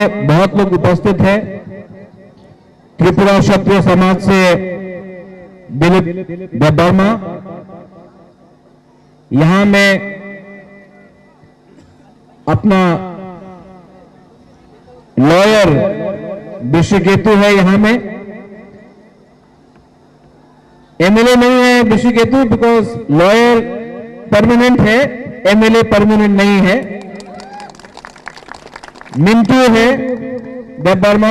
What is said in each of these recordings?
बहुत लोग उपस्थित हैं। त्रिपुरा क्षत्रिय समाज से दिलीप देबबर्मा, यहां में अपना लॉयर विश्वकेतु है, यहां में एमएलए नहीं है विश्वकेतु, बिकॉज लॉयर परमानेंट है, एमएलए परमानेंट नहीं है। मिंटू है देबबर्मा,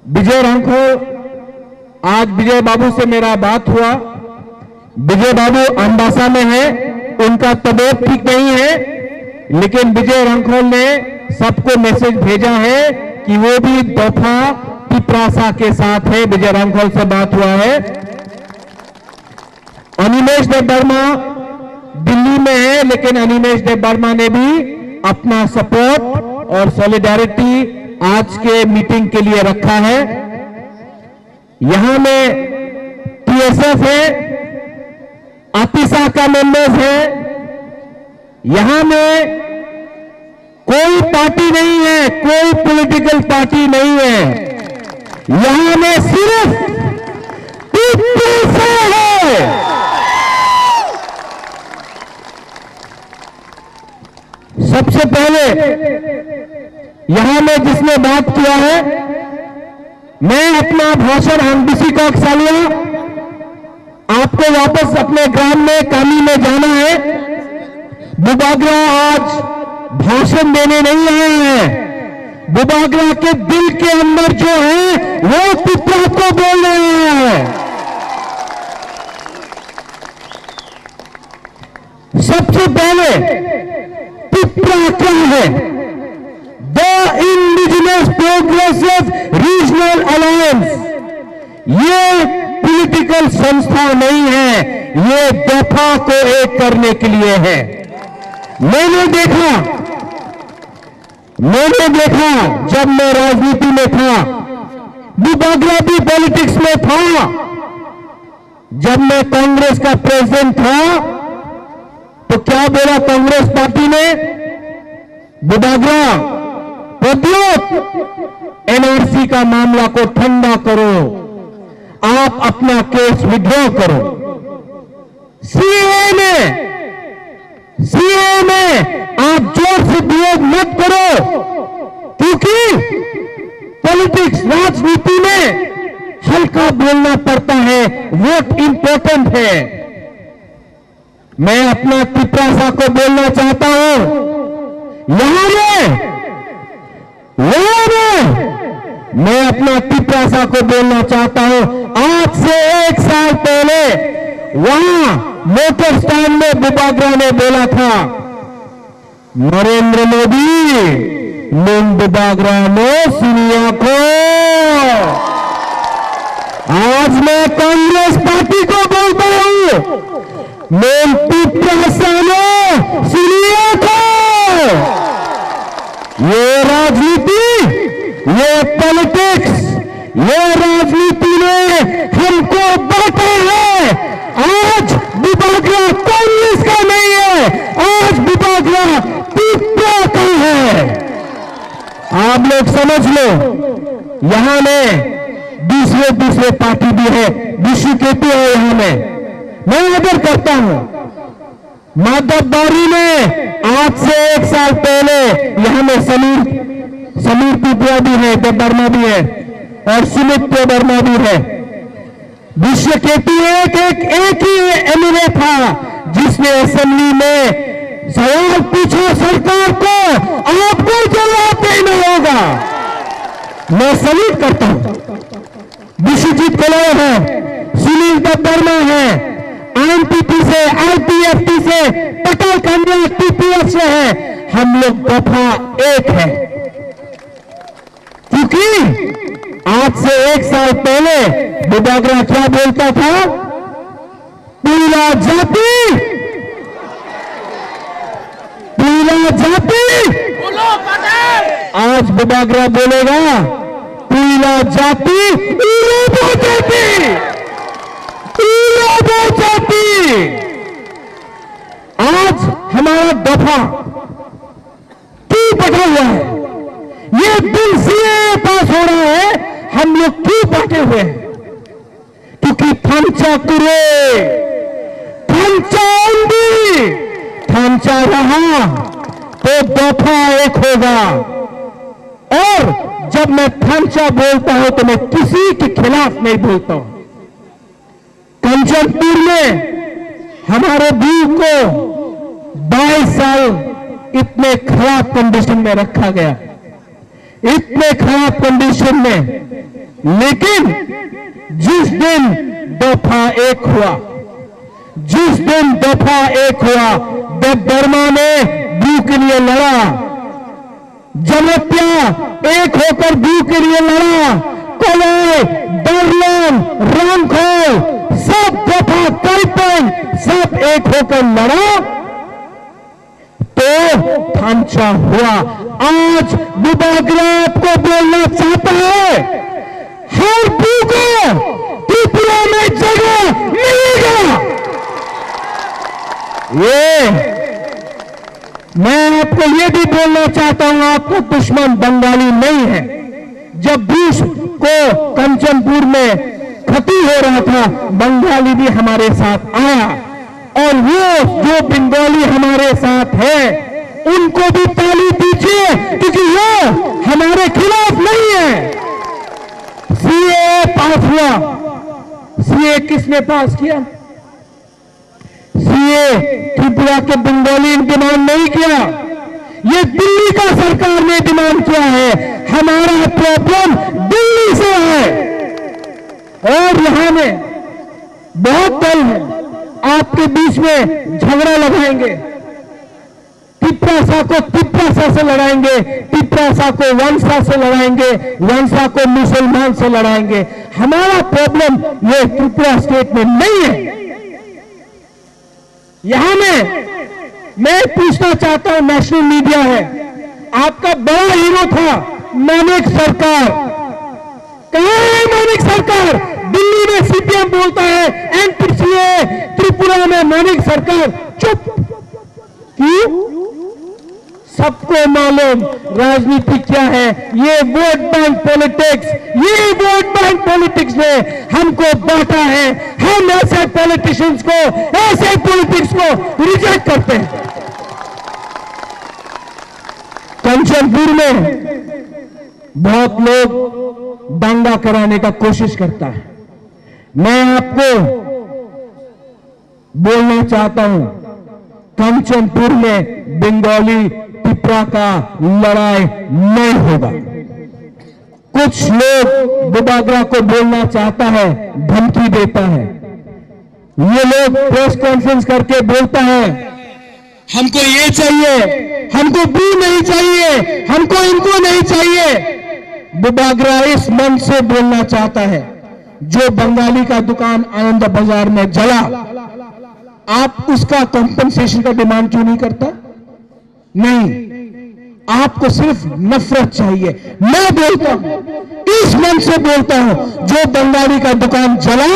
विजय रांखोल, आज विजय बाबू से मेरा बात हुआ। विजय बाबू अंबासा में है, उनका तबीयत ठीक नहीं है, लेकिन विजय रांखोल ने सबको मैसेज भेजा है कि वो भी दफा तिपरासा के साथ है। विजय रांखोल से बात हुआ है। अनिमेष देबबर्मा दिल्ली में है, लेकिन अनिमेष देबबर्मा ने भी अपना सपोर्ट और सॉलिडारिटी आज के मीटिंग के लिए रखा है। यहां में टीएसएफ है, आतिशा का मेंबर्स है। यहां में कोई पार्टी नहीं है, कोई पॉलिटिकल पार्टी नहीं है, यहां में सिर्फ टीएसएफ है। सबसे पहले यहां में जिसने बात किया है, मैं अपना भाषण एमबीसी का सालिया, आपको वापस अपने ग्राम में कामी में जाना है। बुबागरा आज भाषण देने नहीं आए हैं, बुबागरा के दिल के अंदर जो है वो तिपरा को बोल रहे हैं। सबसे पहले तिपरा क्या है? The indigenous progressive regional alliance, ये पॉलिटिकल संस्था नहीं है, ये दफा को एक करने के लिए है। मैंने देखा जब मैं राजनीति में था, बुबागरा भी पॉलिटिक्स में था। जब मैं कांग्रेस का प्रेसिडेंट था तो क्या बोला कांग्रेस पार्टी ने? बुबागरा प्रद्योत एनआरसी का मामला को ठंडा करो, आप अपना केस विड्रॉ करो। सीएए में आप जोर से विरोध मत करो, क्योंकि पॉलिटिक्स राजनीति में हल्का बोलना पड़ता है, वोट इंपॉर्टेंट है। मैं अपना तिपरासा को बोलना चाहता हूं, यहां में मैं अपना तिपरासा को बोलना चाहता हूं। आज से 1 साल पहले वहां मोटर स्टैंड में बुबागरा ने बोला था, नरेंद्र मोदी में बुबागरा में सुनिया को। आज मैं कांग्रेस पार्टी को बोलता हूं, मैं तिपरासा में सुनिया को। ये राजनीति, ये पॉलिटिक्स, ये राजनीति ने हमको बांटा है। आज बुबागरा कांग्रेस का नहीं है, आज बुबागरा तिपरा का है। आप लोग समझ लो, यहां में दूसरे पार्टी भी है, विश्वकेतु है यहां में। मैं आदर करता हूं, माधवबारी में आज से 1 साल पहले यहां में समीर तिपरा भी है, देबबर्मा भी है और सुमित देबबर्मा भी है। विश्वकेतु एक ही एमएलए था जिसने असेंबली में सवाल पूछा सरकार को, आपको जवाब देना होगा। मैं सल्यूट करता हूं। विश्वजीत कलौर है, सुनील देबबर्मा है, आईएनटीटी से, आईपीएफटी से, पटेल कन्या टीपीएफ से है। हम लोग दफा एक है, क्योंकि आज से 1 साल पहले बुबागरा क्या बोलता था? पीला जाति आज बुबागरा बोलेगा पीला जाति, आज हमारा दफा क्यों पटा हुआ है? हम लोग क्यों बांटे हुए हैं? क्योंकि थांचा कुरे थांचा रहा तो दफा एक होगा। और जब मैं थांचा बोलता हूं तो मैं किसी के खिलाफ नहीं बोलता हूं। कंचनपुर में हमारे व्यू को 22 साल इतने खराब कंडीशन में रखा गया, इतने खराब कंडीशन में, लेकिन जिस दिन दफा एक हुआ, जिस दिन दफा एक हुआ, जब बर्मा ने व्यू के लिए लड़ा, जमत्या एक होकर व्यू के लिए लड़ा, कोलाई, डरलन, रामखोल, सब दफा कल्पन सब एक होकर लड़ा तो थांचा हुआ। आज बुबागरा आपको बोलना चाहता है, हर व्यू को त्रिपुरा में जगह मिलेगा। ये मैं आपको ये भी बोलना चाहता हूं, आपको दुश्मन बंगाली नहीं है। जब बीस को कंचनपुर में क्षति हो रहा था, बंगाली भी हमारे साथ आया, और वो जो बंगाली हमारे साथ है उनको भी ताली दीजिए, क्योंकि वो हमारे खिलाफ नहीं है। सीए पास हुआ, सीए किसने पास किया? सीए त्रिपुरा के बंगाली डिमांड नहीं किया, ये दिल्ली का सरकार ने डिमांड किया है। हमारा प्रॉब्लम दिल्ली से है, और यहां में बहुत दल है आपके बीच में झगड़ा लगाएंगे, तिपरासा को तिपरासा से लड़ाएंगे, तिपरासा को वंशा से लड़ाएंगे, वंशा को मुसलमान से लड़ाएंगे। हमारा प्रॉब्लम ये त्रिपुरा स्टेट में नहीं है। यहां में मैं पूछना चाहता हूं, नेशनल मीडिया है, आपका बड़ा हीरो था मानिक सरकार, कहां है मानिक सरकार? दिल्ली में सीपीएम बोलता है एनपीसीए, त्रिपुरा में मानिक सरकार चुप क्यों? सबको मालूम राजनीति क्या है, ये वोट बैंक पॉलिटिक्स, ये वोट बैंक पॉलिटिक्स ने हमको बांटा है। हम ऐसे पॉलिटिशियंस को, ऐसे पॉलिटिक्स को रिजेक्ट करते हैं। कंचनपुर में बहुत लोग दंगा कराने का कोशिश करता है। मैं आपको बोलना चाहता हूं, कंचनपुर में बंगाली त्रिपुरा का लड़ाई नहीं होगा। कुछ लोग बुबागरा को बोलना चाहता है, धमकी देता है। ये लोग प्रेस कॉन्फ्रेंस करके बोलता है हमको ये चाहिए, हमको भी नहीं चाहिए, हमको इनको नहीं चाहिए। बुबागरा इस मन से बोलना चाहता है, जो बंगाली का दुकान आनंद बाजार में जला, आप उसका कंपनसेशन का डिमांड क्यों नहीं करता? नहीं, आपको सिर्फ नफरत चाहिए। मैं बोलता हूं, इस मन से बोलता हूं, जो बंगाली का दुकान जला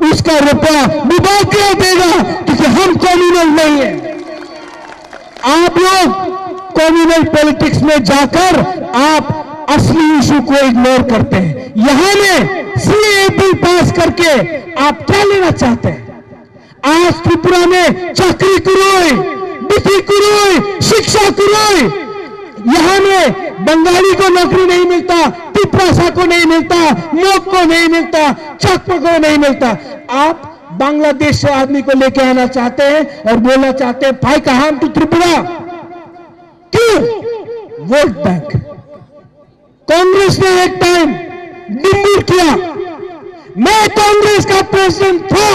उसका रुपया बुबागरा देगा, क्योंकि हम कम्युनल नहीं है। आप लोग कम्युनल पॉलिटिक्स में जाकर आप असली इशू को इग्नोर करते हैं। यहां में सीए बिल पास करके आप क्या लेना चाहते हैं? आज त्रिपुरा में चाकरी कुरोई, डिग्री कुरोई, शिक्षा कुरोई, यहां में बंगाली को नौकरी नहीं मिलता, तिपरासा को नहीं मिलता, मोक को नहीं मिलता, चकमा को नहीं मिलता। आप बांग्लादेश से आदमी को लेके आना चाहते हैं और बोलना चाहते हैं भाई कहां टू त्रिपुरा। क्यों? Vote bank. कांग्रेस ने एक टाइम डिम्बूर किया, मैं कांग्रेस का प्रेसिडेंट था,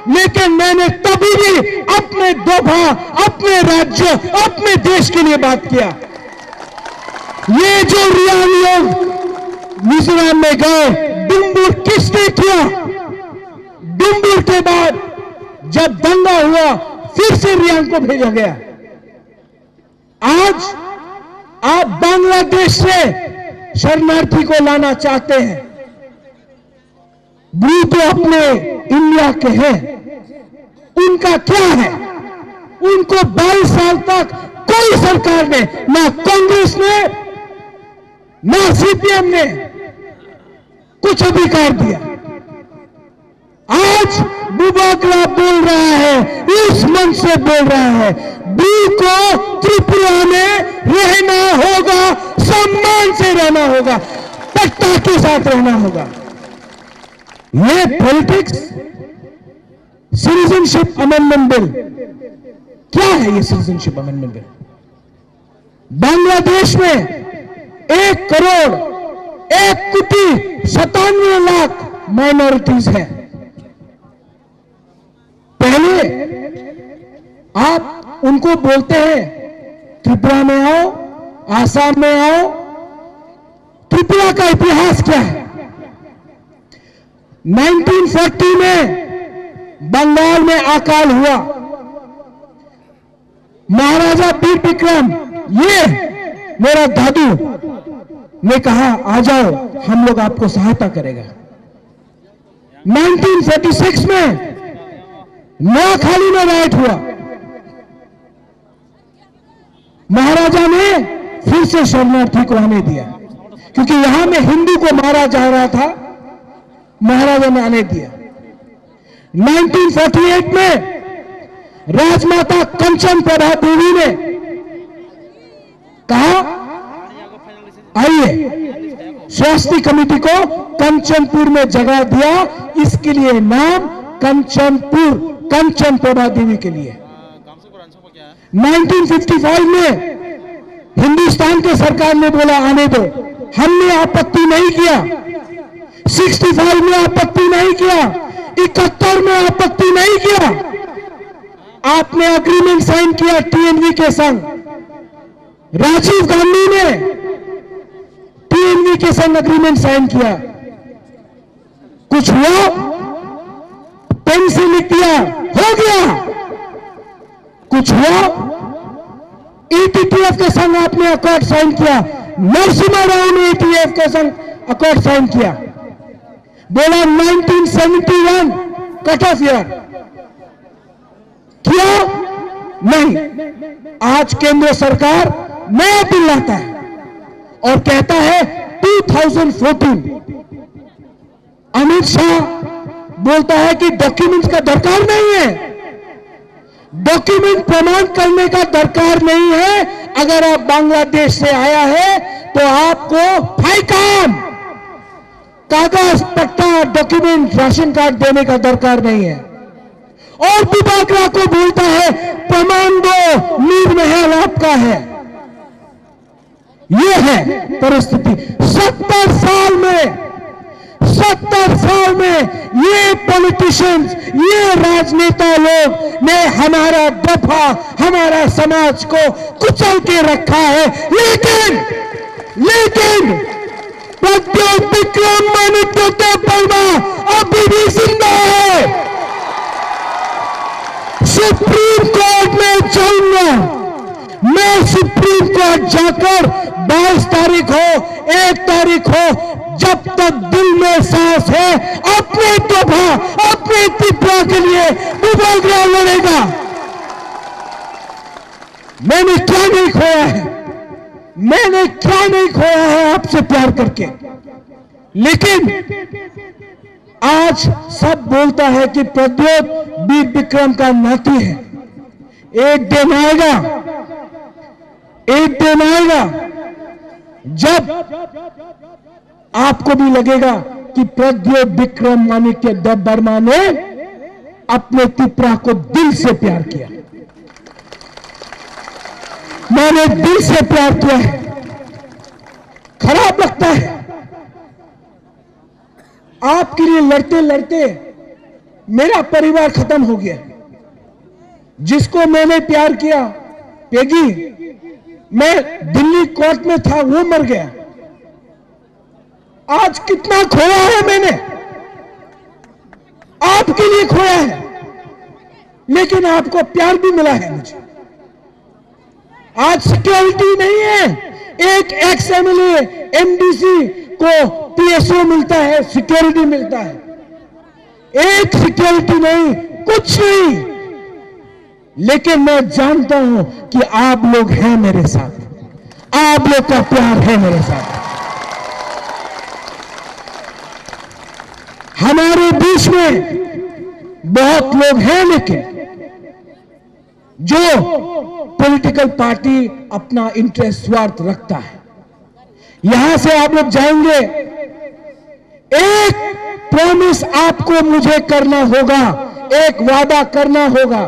लेकिन मैंने तभी भी अपने दोभा, अपने राज्य, अपने देश के लिए बात किया। ये जो रियांग लोग मिजोरम में गए, डिम्बूर किसने किया? डिम्बूर के बाद जब दंगा हुआ फिर से रियांग को भेजा गया। आज आप बांग्लादेश से शरणार्थी को लाना चाहते हैं, ब्रू तो अपने इंडिया के हैं, उनका क्या है? उनको 22 साल तक कोई सरकार ने, ना कांग्रेस ने, ना सीपीएम ने कुछ अधिकार दिया। आज बुबाकला बोल रहा है, इस मन से बोल रहा है, बी को त्रिपुरा में रहना होगा, सम्मान से रहना होगा, पट्टा के साथ रहना होगा। ये पॉलिटिक्स, सिटीजनशिप अमेंडमेंट बिल क्या है? ये सिटीजनशिप अमेंडमेंट बिल बांग्लादेश में 1,97,00,000 माइनॉरिटीज है। पहले आप उनको बोलते हैं त्रिपुरा में आओ, आसाम में आओ। त्रिपुरा का इतिहास क्या है? 1940 में बंगाल में अकाल हुआ। महाराजा वीर विक्रम, ये मेरा दादू ने कहा आ जाओ, हम लोग आपको सहायता करेगा। 1946 में नोआखाली में राइट हुआ। महाराजा ने फिर से शरणार्थी को आने दिया, क्योंकि यहां में हिंदू को मारा जा रहा था। महाराजा ने आने दिया। 1948 में राजमाता कंचन प्रभा देवी ने कहा आइए, स्वास्थ्य कमेटी को कंचनपुर में जगह दिया। इसके लिए नाम कंचनपुर, कंचन प्रभा देवी के लिए। 1955 में हिंदुस्तान के सरकार ने बोला आने दो, हमने आपत्ति नहीं किया। 65 में आपत्ति नहीं किया, 71 में आपत्ति नहीं किया। आपने अग्रीमेंट साइन किया टीएनवी के संग। राजीव गांधी ने टीएनवी के संग अग्रीमेंट साइन किया। कुछ हुआ? पेन से लिख दिया, हो गया। कुछ हुआ? ईटीटीएफ के संग आपने अकॉर्ड साइन किया। नरसिम्हा राव ने ईटीटीएफ के संग अकॉर्ड साइन किया। बोला 1971 कट ऑफ ईयर, किया नहीं। आज केंद्र सरकार नया बिल लाता है और कहता है 2014। अमित शाह बोलता है कि डॉक्यूमेंट का दरकार नहीं है, डॉक्यूमेंट प्रमाण करने का दरकार नहीं है। अगर आप बांग्लादेश से आया है तो आपको फाइकाम, कागज पट्टा, डॉक्यूमेंट, राशन कार्ड देने का दरकार नहीं है। और बुबाकला को बोलता है प्रमाण दो, नीर महल आपका है। यह है परिस्थिति। 70 साल में ये पॉलिटिशियंस, ये राजनेता लोग ने हमारा दफा, हमारा समाज को कुचल के रखा है। लेकिन प्रद्योत विक्रम माणिक्य वर्मा अभी भी जिंदा है। सुप्रीम कोर्ट में जाऊंगा मैं, सुप्रीम कोर्ट जाकर 22 तारीख हो, 1 तारीख हो, जब तक दिल में सांस है अपने दफा, अपने त्रिपुरा के लिए बुबाकला लड़ेगा। मैंने क्या नहीं खोया है, मैंने क्या नहीं खोया है आपसे प्यार करके। लेकिन आज सब बोलता है कि प्रद्योत वीर विक्रम का नाती है। एक दिन आएगा जब आपको भी लगेगा कि प्रद्योत विक्रम माणिक्य वर्मा ने अपने त्रिपुरा को दिल से प्यार किया। मैंने दिल से प्यार किया है। खराब लगता है आपके लिए लड़ते लड़ते मेरा परिवार खत्म हो गया। जिसको मैंने प्यार किया, पेगी, मैं दिल्ली कोर्ट में था, वो मर गया। आज कितना खोया है मैंने, आपके लिए खोया है, लेकिन आपको प्यार भी मिला है मुझे। आज सिक्योरिटी नहीं है। एक एक्स एमएलए एमडीसी को पीएसओ मिलता है, सिक्योरिटी मिलता है। एक सिक्योरिटी नहीं, कुछ नहीं। लेकिन मैं जानता हूं कि आप लोग हैं मेरे साथ, आप लोग का प्यार है मेरे साथ। देश में बहुत लोग हैं, लेकिन जो पॉलिटिकल पार्टी अपना इंटरेस्ट स्वार्थ रखता है। यहां से आप लोग जाएंगे, एक प्रॉमिस आपको मुझे करना होगा, एक वादा करना होगा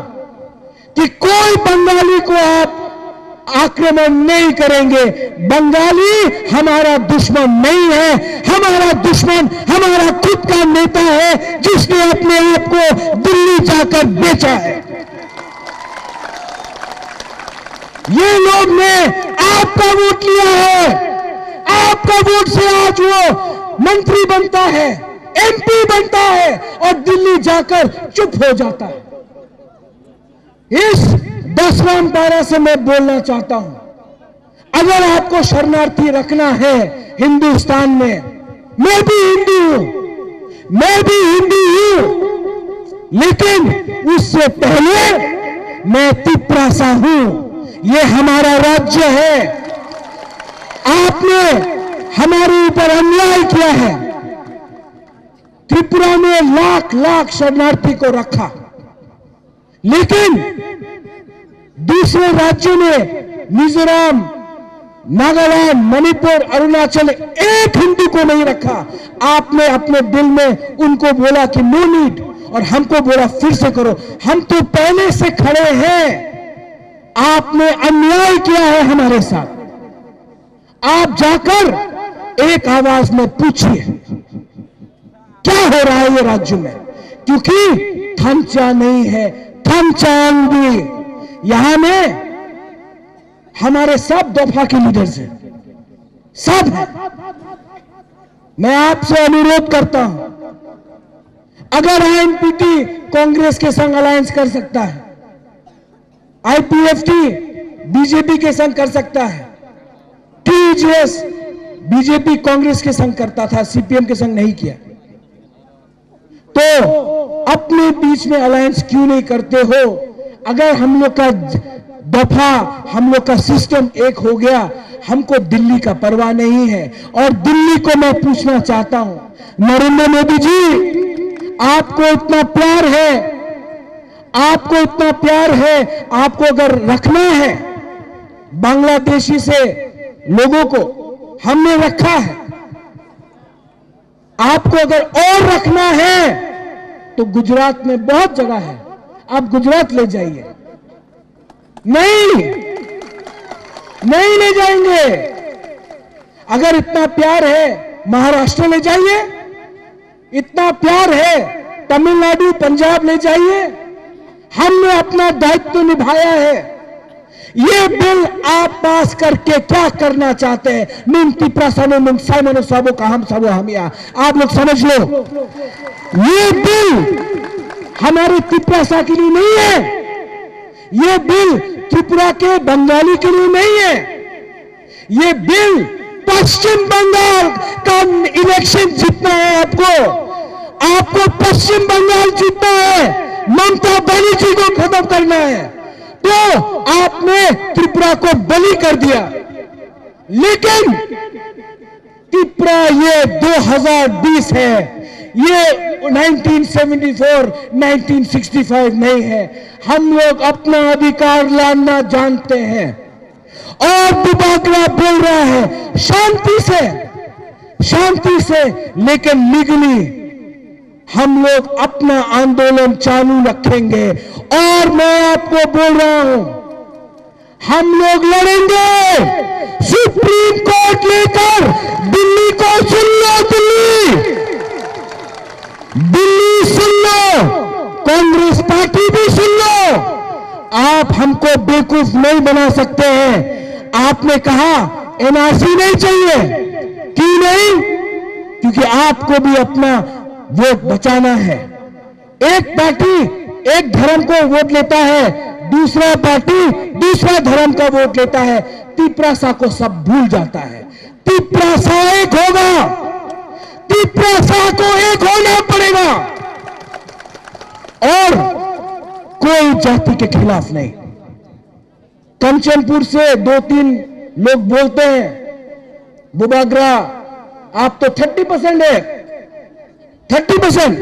कि कोई बंगाली को आप आक्रमण नहीं करेंगे। बंगाली हमारा दुश्मन नहीं है, हमारा दुश्मन हमारा खुद का नेता है जिसने अपने आप को दिल्ली जाकर बेचा है। ये लोग ने आपका वोट लिया है, आपका वोट से आज वो मंत्री बनता है, एमपी बनता है और दिल्ली जाकर चुप हो जाता है। इस 10वां पारा से मैं बोलना चाहता हूं, अगर आपको शरणार्थी रखना है हिंदुस्तान में, मैं भी हिंदू हूं, मैं भी हिंदू हूं, लेकिन उससे पहले मैं तिपरासा हूं। ये हमारा राज्य है। आपने हमारे ऊपर अन्याय किया है। त्रिपुरा में लाख लाख शरणार्थी को रखा, लेकिन दूसरे राज्यों में मिजोरम, नागालैंड, मणिपुर, अरुणाचल एक हिंदू को नहीं रखा। आपने अपने दिल में उनको बोला कि नो नीड, और हमको बोला फिर से करो। हम तो पहले से खड़े हैं। आपने अन्याय किया है हमारे साथ। आप जाकर एक आवाज में पूछिए क्या हो रहा है ये राज्य में, क्योंकि थमचा नहीं है, थमचाएंगे। यहां में हमारे सब दफा के लीडर्स हैं, सब हैं। मैं आपसे अनुरोध करता हूं, अगर आईएनपीटी कांग्रेस के संग अलायंस कर सकता है, आईपीएफटी बीजेपी के संग कर सकता है, टीजेएस बीजेपी कांग्रेस के संग करता था, सीपीएम के संग नहीं किया, तो अपने बीच में अलायंस क्यों नहीं करते हो? अगर हम लोग का दफा, हम लोग का सिस्टम एक हो गया, हमको दिल्ली का परवाह नहीं है। और दिल्ली को मैं पूछना चाहता हूं, नरेंद्र मोदी जी, आपको इतना प्यार है, आपको इतना प्यार है, आपको अगर रखना है बांग्लादेशी से लोगों को, हमने रखा है, आपको अगर और रखना है तो गुजरात में बहुत जगह है, आप गुजरात ले जाइए। नहीं, नहीं ले जाएंगे। अगर इतना प्यार है महाराष्ट्र ले जाइए, इतना प्यार है तमिलनाडु, पंजाब ले जाइए। हमने अपना दायित्व निभाया है। ये बिल आप पास करके क्या करना चाहते हैं? मिनती प्रसन्न मुंसाइमन सबो का हम सबो हमिया, आप लोग समझ लो, ये बिल हमारे त्रिपुरा के लिए नहीं है, ये बिल त्रिपुरा के बंगाली के लिए नहीं है, ये बिल पश्चिम बंगाल का इलेक्शन जीतना है। आपको पश्चिम बंगाल जीतना है, ममता बनर्जी को खत्म करना है, तो आपने त्रिपुरा को बलि कर दिया। लेकिन त्रिपुरा ये 2020 है, ये 1974, 1965 नहीं है। हम लोग अपना अधिकार लाना जानते हैं। और बुबागरा बोल रहा है शांति से, लेकिन लीगली हम लोग अपना आंदोलन चालू रखेंगे। और मैं आपको बोल रहा हूं, हम लोग लड़ेंगे सुप्रीम कोर्ट लेकर। दिल्ली को सुन लो, दिल्ली सुन लो, कांग्रेस पार्टी भी सुन लो। आप हमको बेवकूफ नहीं बना सकते हैं। आपने कहा एनआरसी नहीं चाहिए, क्यों नहीं? क्योंकि आपको भी अपना वोट बचाना है। एक पार्टी एक धर्म को वोट लेता है, दूसरा पार्टी दूसरा धर्म का वोट लेता है। त्रिपुरा को सब भूल जाता है। त्रिपुरा एक होगा, त्रिपुरा को एक होना पड़ेगा, और कोई जाति के खिलाफ नहीं। कंचनपुर से 2-3 लोग बोलते हैं, बुबागरा आप तो 30% है, 30%।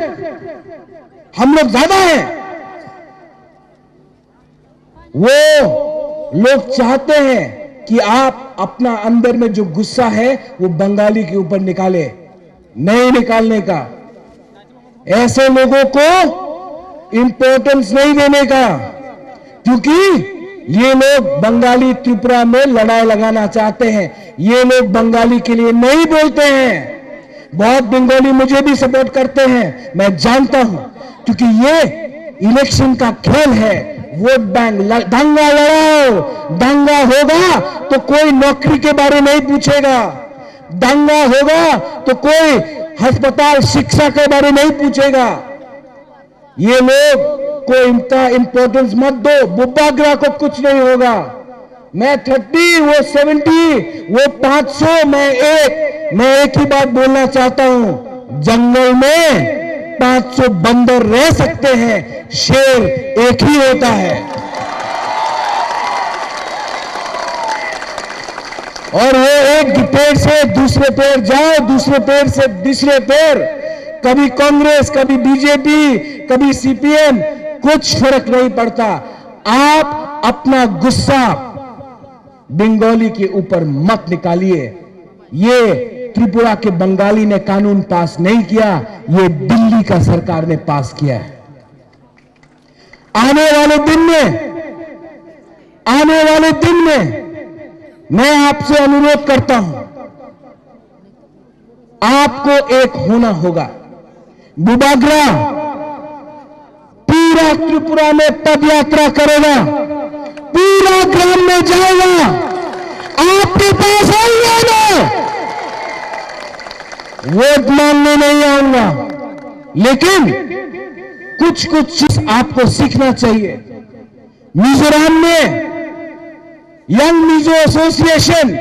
हम लोग ज्यादा हैं। वो लोग चाहते हैं कि आप अपना अंदर में जो गुस्सा है वो बंगाली के ऊपर निकाले, नहीं निकालने का। ऐसे लोगों को इंपॉर्टेंस नहीं देने का, क्योंकि ये लोग बंगाली त्रिपुरा में लड़ाई लगाना चाहते हैं। ये लोग बंगाली के लिए नहीं बोलते हैं। बहुत बंगाली मुझे भी सपोर्ट करते हैं, मैं जानता हूं, क्योंकि ये इलेक्शन का खेल है। वोट बैंक दंगा लड़ाओ, दंगा होगा तो कोई नौकरी के बारे नहीं पूछेगा, दंगा होगा तो कोई अस्पताल शिक्षा के बारे नहीं पूछेगा। ये लोग को इनका इंपॉर्टेंस मत दो। बुब्बाग्रा को कुछ नहीं होगा। मैं 30, वो 70, वो 500, मैं एक ही बात बोलना चाहता हूं, जंगल में 500 बंदर रह सकते हैं, शेर एक ही होता है। और वो एक पेड़ से दूसरे पेड़ जाओ, दूसरे पेड़ से तीसरे पेड़, कभी कांग्रेस, कभी बीजेपी, कभी सीपीएम, कुछ फर्क नहीं पड़ता। आप अपना गुस्सा बंगाली के ऊपर मत निकालिए। ये त्रिपुरा के बंगाली ने कानून पास नहीं किया, ये दिल्ली का सरकार ने पास किया है। आने वाले दिन में मैं आपसे अनुरोध करता हूं, आपको एक होना होगा। बुबाग्रा पूरा त्रिपुरा में पद यात्रा करेगा, पूरा ग्राम में जाएगा, आपके पास आऊंगा ना, वोट मांगने नहीं आऊंगा, लेकिन कुछ चीज आपको सीखना चाहिए। मिजोरम में यंग मिजो एसोसिएशन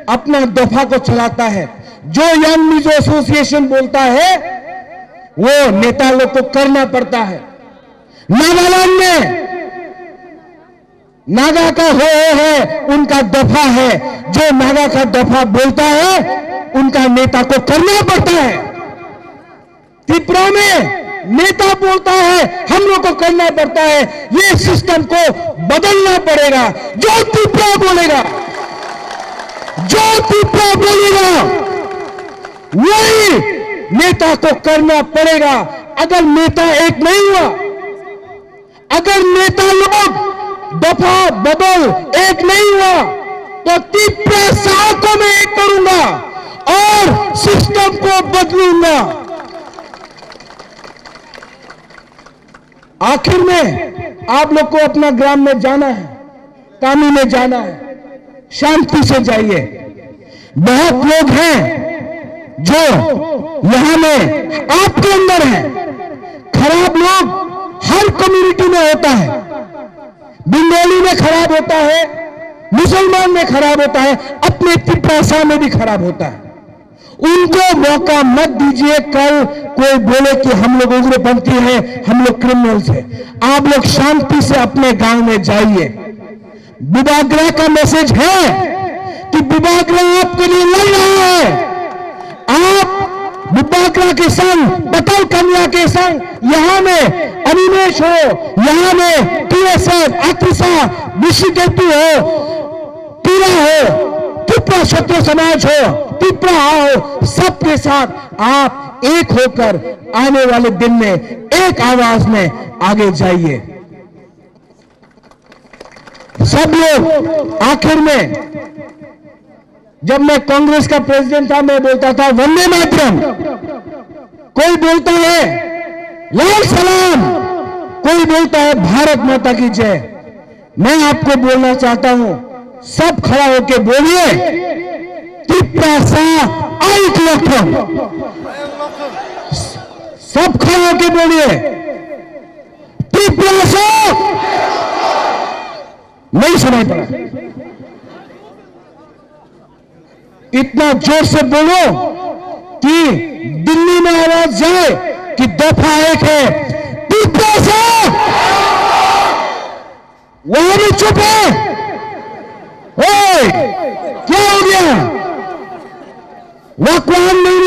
अपना दफा को चलाता है। जो यंग मिजो एसोसिएशन बोलता है वो नेता लोग को करना पड़ता है। नागालैंड में नागा का हो है, उनका दफा है, जो नागा का दफा बोलता है उनका नेता को करना पड़ता है। त्रिपुरा में नेता बोलता है, हम लोग को करना पड़ता है। ये सिस्टम को बदलना पड़ेगा। जो त्रिपुरा बोलेगा वही नेता को करना पड़ेगा। अगर नेता एक नहीं हुआ, अगर नेता लोग दफा बदल एक नहीं हुआ, तो त्रिपुरा साल को मैं एक करूंगा और सिस्टम को बदलूंगा। आखिर में आप लोग को अपना ग्राम में जाना है, कामी में जाना है, शांति से जाइए। बहुत लोग हैं जो यहां में आपके अंदर है। खराब लोग हर कम्युनिटी में होता है। बंगाली में खराब होता है, मुसलमान में खराब होता है, अपने त्रिपुरा में भी खराब होता है। उनको मौका मत दीजिए कल कोई बोले कि हम लोग उग्रपंथी हैं, हम लोग क्रिमिनल्स हैं। आप लोग शांति से अपने गांव में जाइए। बुबाग्रा का मैसेज है कि बुबाग्रा आपके लिए लड़ रहा है। आप बुबाग्रा के संग, बटल कन्या के संग, यहां में अनिमेश हो, यहां में टीएसएफ, आतिशा, विशिदेवी हो, पीरा हो, त्रिपुरा क्षत्रिय समाज हो, त्रिपुरा हो, सबके साथ आप एक होकर आने वाले दिन में एक आवाज में आगे जाइए। सब लोग आखिर में, जब मैं कांग्रेस का प्रेसिडेंट था, मैं बोलता था वंदे मातरम, कोई बोलता है लाल सलाम, कोई बोलता है भारत माता की जय। मैं आपको बोलना चाहता हूं, सब खड़ा होकर बोलिए त्रिपुरा सा आइक लखन। सब खड़ा होकर बोलिए त्रिपुरा सा। नहीं सुनाई पड़ा, इतना जोर से बोलो कि दिल्ली में आवाज जाए कि दफा एक है, त्रिपुरा सा। वहां भी चुप है। क्या हो गया? वाकवान नहीं